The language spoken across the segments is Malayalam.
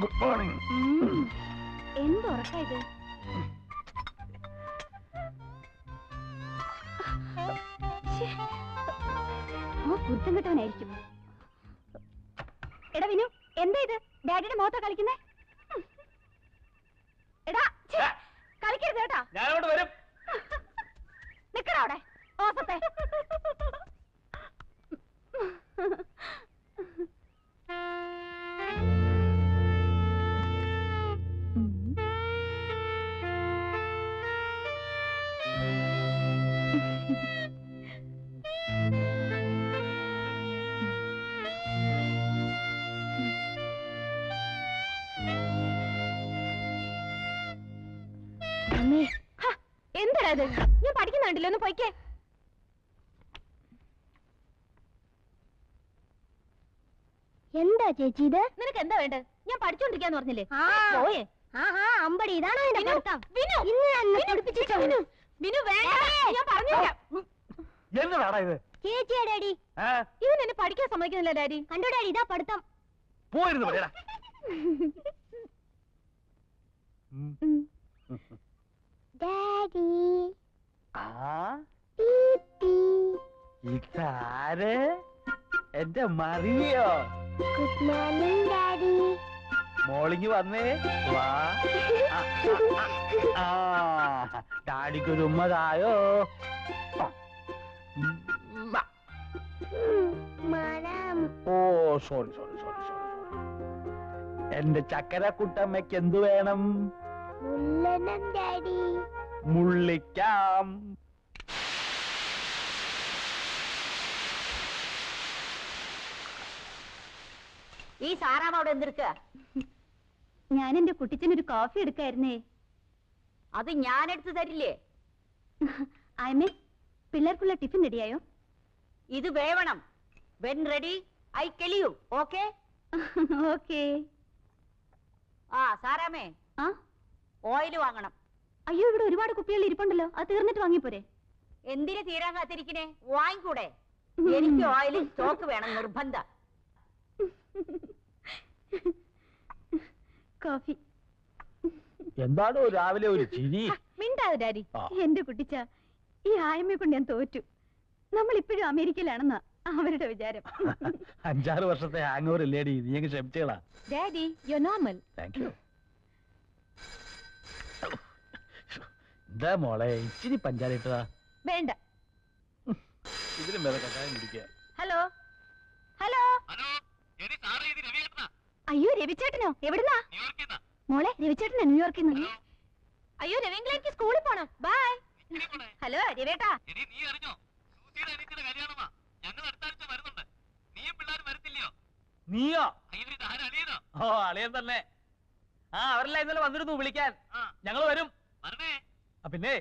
Good morning. എന്തുറക്കാ ഇത്? കുരുത്തം കിട്ടവനായിരിക്കും. എടാ വിനു, എന്താ ഇത്? ഡാഡിയുടെ മുഖത്താ കളിക്കുന്നേ? എടാ കളിക്കരുത് കേട്ടാ. ഞാനോട് വരും. നിക്കടാ അവിടെ ഓസത്തെ. എന്താ ഇത്? ഞാൻ പഠിക്കുന്നുണ്ടല്ലോ, ഒന്ന് പോയിക്കേ. എന്താ ചേച്ചി ഇത്? നിനക്ക് എന്താ വേണ്ടത്? ഞാൻ പഠിച്ചോണ്ടിരിക്കാന്ന് പറഞ്ഞില്ലേ? പോയേ. അമ്പടി, ഇതാണോ എന്റെ പഠിത്തം? വിനു വേണ്ട, ഞാൻ പറഞ്ഞില്ല. എന്നതാടാ ഇത്? ചേച്ചിയാ ഡാഡി. ഇവൻ എന്നെ പഠിക്കാൻ സമ്മതിക്കുന്നില്ല ഡാഡി. കണ്ടോ ഡാഡി, ഇതാ പഠിത്തം. പോയിരുന്നു പറയടാ. ഡാഡി. ഇതാര്? എന്റെ മറിയോ? Good morning daddy. മോളിങ് വന്നേ വാ. ഡാഡിക്കൊരു ഉമ്മതായോ? Oh sorry sorry sorry sorry. എന്റെ ചക്കര കുട്ടമ്മയ്ക്ക് എന്തു വേണം? ഡാഡി. മുള്ളിക്കാം. ഈ സാറാവ് അവിടെ എന്തെടുക്ക? ഞാൻ എന്റെ കുട്ടിച്ചനൊരു കോഫി എടുക്കായിരുന്നേ. അത് ഞാൻ എടുത്തു തരില്ലേ? ആയമേ, പിള്ളേർക്കുള്ള ടിഫിൻ റെഡിയായോ? ഇത് വേവണം. When ready I tell you. Okay okay. സാറാമേ, ഓയിൽ വാങ്ങണം. അയ്യോ, ഇവിടെ ഒരുപാട് കുപ്പികൾ ഇരിപ്പുണ്ടല്ലോ, അത് തീർന്നിട്ട് വാങ്ങിപ്പോരെ? എന്തിനു തീരാൻ കാത്തിരിക്കണേ? വാങ്ങിക്കൂടെ? എനിക്ക് ഓയിൽ സ്റ്റോക്ക് വേണം, നിർബന്ധം. കോഫി. എന്താണോ രാവിലെ ഒരു ചിരി? മിണ്ടാതെ ഡാഡി. എന്റെ കുട്ടിച്ച, ഈ ആയമ്മയെ കൊണ്ട് ഞാൻ തോറ്റു. നമ്മൾ ഇപ്പോഴും അമേരിക്കയിലാണെന്നാ അവരുടെ വിചാരം. 5-6 വർഷത്തെ ഹാങ് ഓവർ ഇല്ലേടി, നീ അങ്ങ് ക്ഷമിച്ചേളാ. Daddy, you normal. Thank you. എന്താ മോളെ ഇച്ചിരി പഞ്ചാര ഇട്ടതാ? വേണ്ട, ഇതിലും വേറെ കഷായം കുടിക്കുക. Hello hello. അയ്യോ, രവിചേട്ടനോ? എവിടുന്നാ? മോളെ, രവിചേട്ടനാ ന്യൂയോർക്കിൽ നിന്ന്. അയ്യോ, രവീന്ദ്രൻ, എനിക്ക് സ്കൂളിൽ പോണം. ബൈ. ഹലോ രവേട്ടാ. നീയോ? ഓ, അളിയൻ തന്നെ. അവരെല്ലാം ഇന്നലെ വന്നിരുന്നു വിളിക്കാൻ. ഞങ്ങൾ വരും. പിന്നെ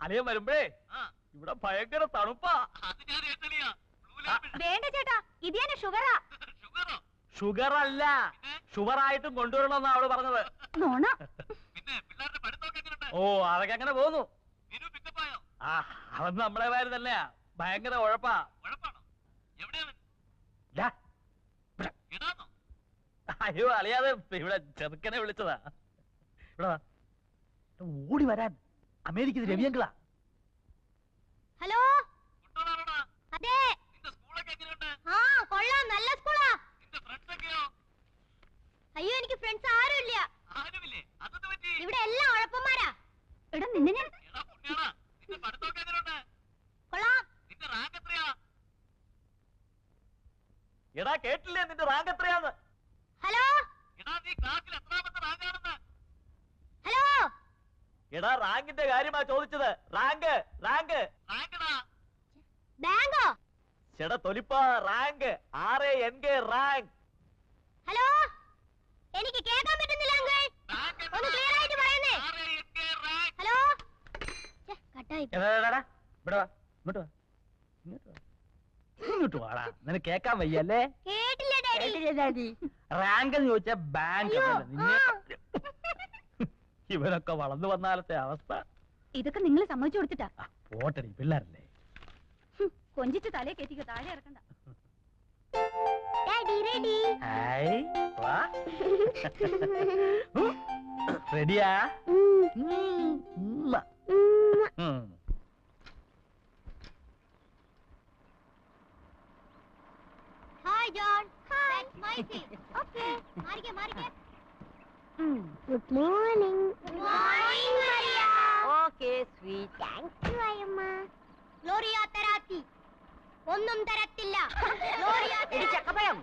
അളിയൻ വരുമ്പോഴേ ഇവിടെ ഭയങ്കര തണുപ്പാ. വേണ്ട ചേട്ടാ, ഇത് ഞാൻ ഷുഗറാ. ഷുഗർ അല്ല, ഷുഗർ ആയിട്ടും കൊണ്ടുവരണമെന്നാ അവള് പറഞ്ഞത്. നോണ. ഓ, അതൊക്കെ അങ്ങനെ പോന്നു. അവൻ നമ്മളെ പേര് തന്നെയാ. ഭയങ്കര ഉഴപ്പാ. അയ്യോ, അളിയാതെ ഇവിടെ ചെറുക്കനെ വിളിച്ചതാ. ഇവിടെ ഓടി വരാൻ. അമേരിക്കയിൽ രവിയങ്കളാ. ഹലോ. അതെ. കൊള്ളാം, നല്ല സ്കൂളാ. അയ്യോ, എനിക്ക് ഫ്രണ്ട്സ് ആരുമില്ല. ഇവിടെ എല്ലാം ഉഴപ്പന്മാരാ. എടാ, നിന്നെ ഞാൻ കൊള്ളാം. എടാ, കേട്ടില്ലേ നിന്റെ റാങ്ക് എത്രയാന്ന്? Hello hello. എടാ, റാങ്കിന്റെ കാര്യമാ ചോദിച്ചത്. റാങ്ക് റാങ്ക് ബാങ്കോ? ചേട്ടാ തൊലിപ്പാ, റാങ്ക്. RANK rank. ഹലോ, എനിക്ക് കേൾക്കാൻ പറ്റുന്നില്ല അങ്കിൾ. ഒന്ന് ക്ലിയർ ആയിട്ട് പറയുന്നേ. ഹലോ. കട്ടായി. ഇവിടെ വാ, ഇങ്ങോട്ട് വാ, ഇങ്ങോട്ട് വാടാ. നിനക്ക് കേക്കാൻ വയ്യല്ലേ? കേട്ടില്ല ഡാഡി. റാങ്ക് എന്ന് ചോദിച്ചാ ബാങ്ക്. ഇവനൊക്കെ വളർന്നു വന്നാലത്തെ അവസ്ഥ. ഇതൊക്കെ നിങ്ങൾ സമ്മതിച്ചു കൊടുത്തിട്ടാ? പോട്ടടി, പിള്ളേരല്ലേ. കൊഞ്ചിച്ച് തലേ കയറ്റിക്കോ, താഴെ ഇറക്കണ്ട. Daddy ready. ഹായ്, റെഡിയാ? Hi, John. Hi. That's my seat. Okay. Marike. Good morning. Good morning, Maria. Okay, sweet. Thank you, Ayamma. Gloria Terati. ഒന്നും തരത്തില്ല. Gloria Terati. ചക്കപ്പഴം.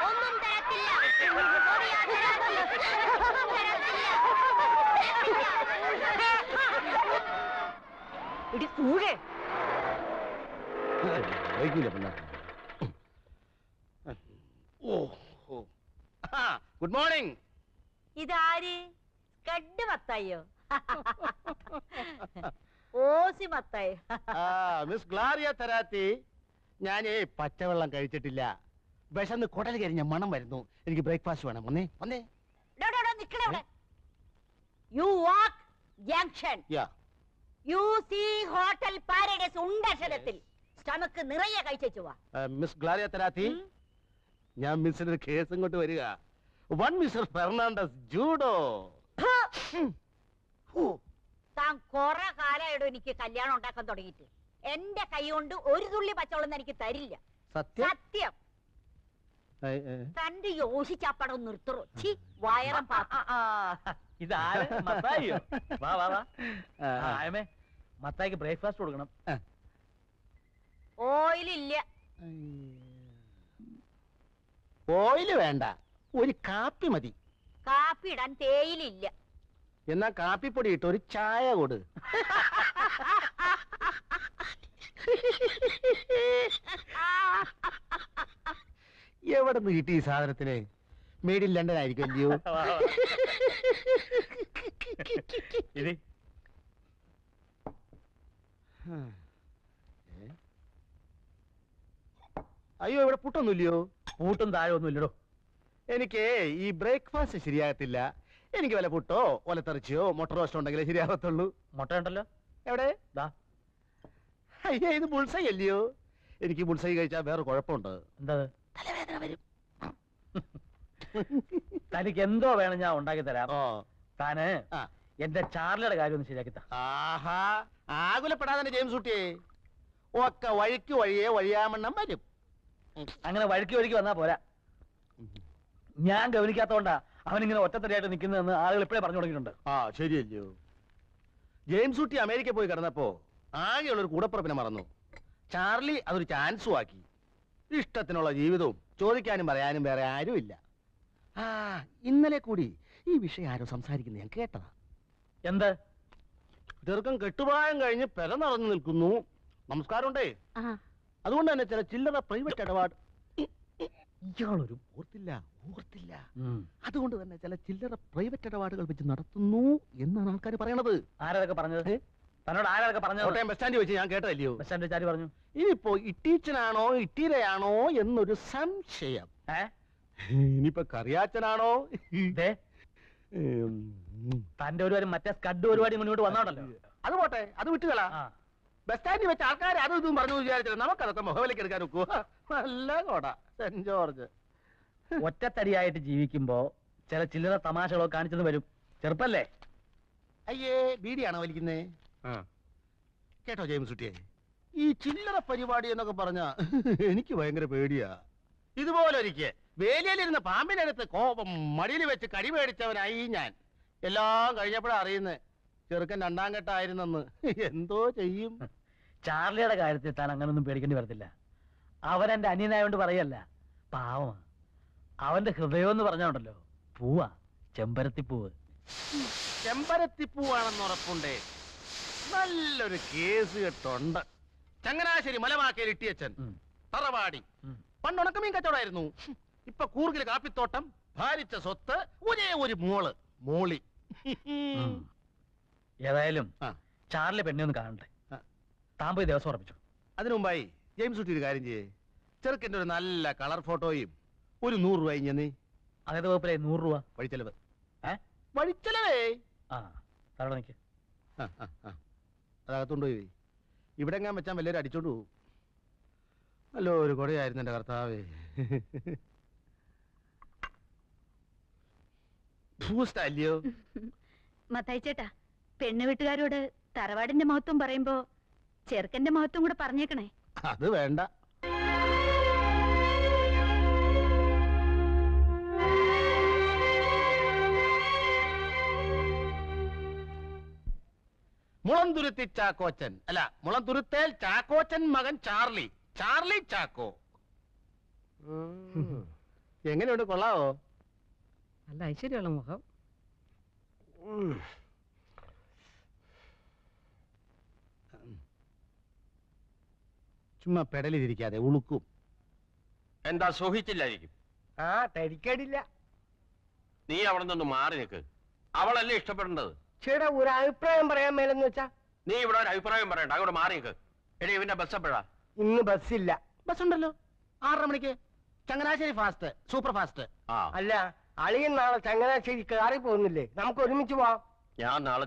ഒന്നും തരത്തില്ല. Gloria Terati. ഒന്നും തരത്തില്ല. ഇടി കൂടെ. Good morning. ഇതാര്? കഡ് മത്തായോ? ഓസി മത്തായി. മിസ് ഗ്ലാരിയ തെരാത്തി, ഞാനേ പച്ചവെള്ളം കഴിച്ചിട്ടില്ല. വിശന്ന് കുടൽ കരിഞ്ഞ മണം വരുന്നു. എനിക്ക് ബ്രേക്ക്ഫാസ്റ്റ് വേണം. വന്നേ. You walk junction. You see Hotel Paradise ഉണ്ടക്ഷരത്തിൽ സ്റ്റമക്ക് നിറയെ കഴിച്ചു വാ. മിസ് ഗ്ലാരിയ തെരാത്തി, ഞാൻ മിസ്സിന്റെ കേസ് ഇങ്ങോട്ട് വരിക. One mister Fernandes judo. താൻ കൊറേ കാലമായിടും എനിക്ക് കല്യാണം ഉണ്ടാക്കാൻ തുടങ്ങിയിട്ട്. എന്റെ കൈ കൊണ്ട് ഒരു തുള്ളി പച്ചവെള്ളം എനിക്ക് തരില്ല. സത്യം. തന്റെ യോശിച്ചാപ്പടം നിർത്തറോ? ചി വയറം ഇതാര്? മത്തായിയോ? വാ വാ വാ. ആയമേ, മത്തായിക്ക് ബ്രേക്ക്ഫാസ്റ്റ് കൊടുക്കണം. ഓയിലില്ല. ഓയില് വേണ്ട, ഒരു കാപ്പി മതി. കാപ്പി ഇടാൻ തേയിലില്ല. എന്നാ കാപ്പിപ്പൊടി ഇട്ട് ഒരു ചായ കൊട്. എവിടെ നിന്ന് കിട്ടി ഈ സാധനത്തിന്? മെയ്ഡ് ഇൻ ലണ്ടൻ ആയിരിക്കും അല്ലയോ? അയ്യോ, ഇവിടെ പുട്ടൊന്നുമില്ലയോ? പൂട്ടും താഴെ ഒന്നും ഇല്ലടോ. എനിക്ക് ഈ ബ്രേക്ക്ഫാസ്റ്റ് ശരിയാകത്തില്ല. എനിക്ക് വല്ല പുട്ടോ ഒലത്തെറിച്ചയോ മുട്ട റോസ്റ്റോ ഉണ്ടെങ്കിലേ ശരിയാകത്തുള്ളൂ. മുട്ട ഉണ്ടല്ലോ എവിടെ? അയ്യോ, ഇത് ബുൾസൈ അല്ലയോ? എനിക്ക് ബുൾസൈ കഴിച്ചാൽ വേറെ കുഴപ്പമുണ്ട്. എന്താ? തലവേദന വരും. തനിക്ക് എന്തോ വേണം, ഞാൻ ഉണ്ടാക്കി തരാം. താന് എന്റെ ചാർലിയുടെ കാര്യം ഒന്ന് ശരിയാക്കി താ. ആഹാ, ആകുലപ്പെടാതെ ജെയിംസ് കുട്ടിയെ. ഒക്കെ വഴിക്ക് വഴിയെ വഴിയാമണ്ണം വരും. അങ്ങനെ വഴിക്ക് വന്നാ പോരാ. ഞാൻ ഗവനിക്കാത്തോണ്ടാ അവനിങ്ങനെ ഒറ്റത്തടിയായിട്ട് നിൽക്കുന്നതെന്ന് ആളുകൾ ഇപ്പോഴേ പറഞ്ഞു തുടങ്ങിയിട്ടുണ്ട്. ശരിയല്ലയോ? ജെയിംസ് കുട്ടി അമേരിക്ക പോയി കിടന്നപ്പോ ആകെയുള്ളൊരു കൂടപ്പുറപ്പിനെ മറന്നു. ചാർലി അതൊരു ചാൻസും ആക്കി. ഇഷ്ടത്തിനുള്ള ജീവിതവും ചോദിക്കാനും പറയാനും വേറെ ആരുമില്ല. ഇന്നലെ കൂടി ഈ വിഷയം ആരോ സംസാരിക്കുന്നത് ഞാൻ കേട്ടതാ. എന്ത്? ചെറുക്കം കെട്ടുപ്രായം കഴിഞ്ഞ് പെര നടന്നു നിൽക്കുന്നു. നമസ്കാരമുണ്ടേ. അതുകൊണ്ട് തന്നെ ചില ചില്ലറ പ്രൈവറ്റ് ഇടപാട്. ഇയാളൊരു ഓർത്തില്ല. അതുകൊണ്ട് തന്നെ ചില ചില്ലറ പ്രൈവറ്റ് ഇടപാടുകൾ വെച്ച് നടത്തുന്നു എന്നാണ് ആൾക്കാർ പറയണത്. ആരൊക്കെ പറഞ്ഞത്? തന്നോട് ആരൊക്കെ പറഞ്ഞു? കോട്ടയം ബസ് സ്റ്റാൻഡിൽ വെച്ച് ഞാൻ കേട്ടല്ലയോ? ബസ് സ്റ്റാൻഡിൽ വെച്ച് പറഞ്ഞു. ഇനിയിപ്പോ ഇട്ടീച്ചനാണോ ഇട്ടീരയാണോ എന്നൊരു സംശയം. ഇനിയിപ്പോ കറിയാച്ചനാണോ? തന്റെ ഒരു മറ്റേ സ്കഡ് പരിപാടി മുന്നോട്ട് വന്നോണ്ടല്ലോ. അത് പോട്ടെ, അത് വിട്ടുകളാ. ബസ് സ്റ്റാൻഡിൽ വെച്ച് ആൾക്കാർ അതും ഇതും പറഞ്ഞു വിചാരിച്ചില്ല. നമുക്കതൊക്കെ മുഖവിലേക്ക് എടുക്കാൻ നോക്കൂ. നല്ല കോട സെന്റ് ജോർജ്. ഒറ്റത്തടിയായിട്ട് ജീവിക്കുമ്പോ ചില ചില്ലറ തമാശകളൊക്കെ കാണിച്ചത് വരും. ചെറുപ്പല്ലേ? അയ്യേ, ബീഡിയാണോ വലിക്കുന്നേ? കേട്ടോ ജെയിംസ് കുട്ടിയെ, ഈ ചില്ലറ പരിപാടി എന്നൊക്കെ പറഞ്ഞ എനിക്ക് ഭയങ്കര പേടിയാ. ഇതുപോലെ ഒരിക്കൽ വേലിയിലിരുന്ന പാമ്പിന്റെ അടുത്ത് കോപം മടിയിൽ വെച്ച് കടി മേടിച്ചവനായി ഞാൻ. എല്ലാം കഴിഞ്ഞപ്പോഴാ അറിയുന്നേ ചെറുക്കൻ രണ്ടാം ഘട്ടമായിരുന്നെന്ന്. എന്തോ ചെയ്യും? ചാർലിയുടെ കാര്യത്തിൽ താൻ അങ്ങനൊന്നും പേടിക്കേണ്ടി വരത്തില്ല. അവൻ എന്റെ അനിയനായോണ്ട് പറയല്ല, പാവമാ. അവന്റെ ഹൃദയം എന്ന് പറഞ്ഞോണ്ടല്ലോ, പൂവാ, ചെമ്പരത്തിപ്പൂവ്. ചെമ്പരത്തിപ്പൂവാണെന്ന് ഉറപ്പുണ്ടേ. നല്ലൊരു കേസ് കെട്ടുണ്ട്. ചങ്ങനാശ്ശേരി മലമാക്കയിൽ ഇട്ടിയച്ചൻ, തറവാടി. പണ്ട് ഉണക്കമീൻ കച്ചവടമായിരുന്നു. ഇപ്പൊ കൂർഗിൽ കാപ്പിത്തോട്ടം, ഭാരിച്ച സ്വത്ത്, ഒരേ ഒരു മോളി. ഏതായാലും ചാർലി പെണ്ണെ ഒന്ന് കാണണ്ടേ? താൻ പോയി ദിവസം ഉറപ്പിച്ചു. അതിനു മുമ്പായി ജെയിംസ് കുട്ടി ഒരു കാര്യം ചെയ്യേ. ചെറുക്കൻ്റെ ഒരു നല്ല കളർ ഫോട്ടോയും ഒരു 100 രൂപ ഇഞ്ഞെന്നേ. അതേത് വകുപ്പിലെ 100 രൂപ വഴിച്ചെലവ്? വഴിച്ചെലവേ. തറവാട് നിൽക്ക്. അതകത്തുകൊണ്ടുപോയി ഇവിടെ എങ്ങാൻ വെച്ചാൽ വലിയൊരു അടിച്ചോണ്ട് പോകും. നല്ലോ ഒരു കൊടയായിരുന്നു എന്റെ കർത്താവേ. അല്ലയോ? മത്തായി ചേട്ടാ, പെണ്ണു വീട്ടുകാരോട് തറവാടിന്റെ മഹത്വം പറയുമ്പോ ചെറുക്കന്റെ മഹത്വം കൂടെ പറഞ്ഞേക്കണേ. അത് വേണ്ട. മുളന്തുരുത്തി ചാക്കോച്ചൻ അല്ല, മുളന്തുരുത്തേൽ ചാക്കോച്ചൻ മകൻ ചാർലി, ചാർലി ചാക്കോ. എങ്ങനെയുണ്ട്, കൊള്ളാവോ? നല്ല ഐശ്വര്യമുള്ള മുഖം. ചുമ്മാ പെടലിരിക്കാതെ ഉളുക്കും. എന്താ സൂഹിച്ചില്ലായിരിക്കും? ആ തരിക്കടില്ല. നീ അവിടെ നിന്ന് മാറി നിൽക്ക്. അവളല്ലേ ഇഷ്ടപ്പെടേണ്ടത്. ചേട്ടാ ഒരു അഭിപ്രായം പറയാൻ മേലെന്ന് വെച്ചാ നീ ഇവിടെ ഒരു അഭിപ്രായം പറയണ്ട, അങ്ങോട്ട് മാറി നിൽക്ക്. എടി ഇവന്റെ ബസ് എപ്പോഴാ? ഇന്ന് ബസ്സില്ല. ബസ് ഉണ്ടല്ലോ 6:30 മണിക്ക്, ചങ്ങനാശ്ശേരി ഫാസ്റ്റ്, സൂപ്പർ ഫാസ്റ്റ്. ആ അല്ല, അളിയൻ നാളെ ചങ്ങനാശ്ശേരി കാറി പോകുന്നില്ലേ? നമുക്ക് ഒരുമിച്ച് പോവാം. ഞാൻ നാളെ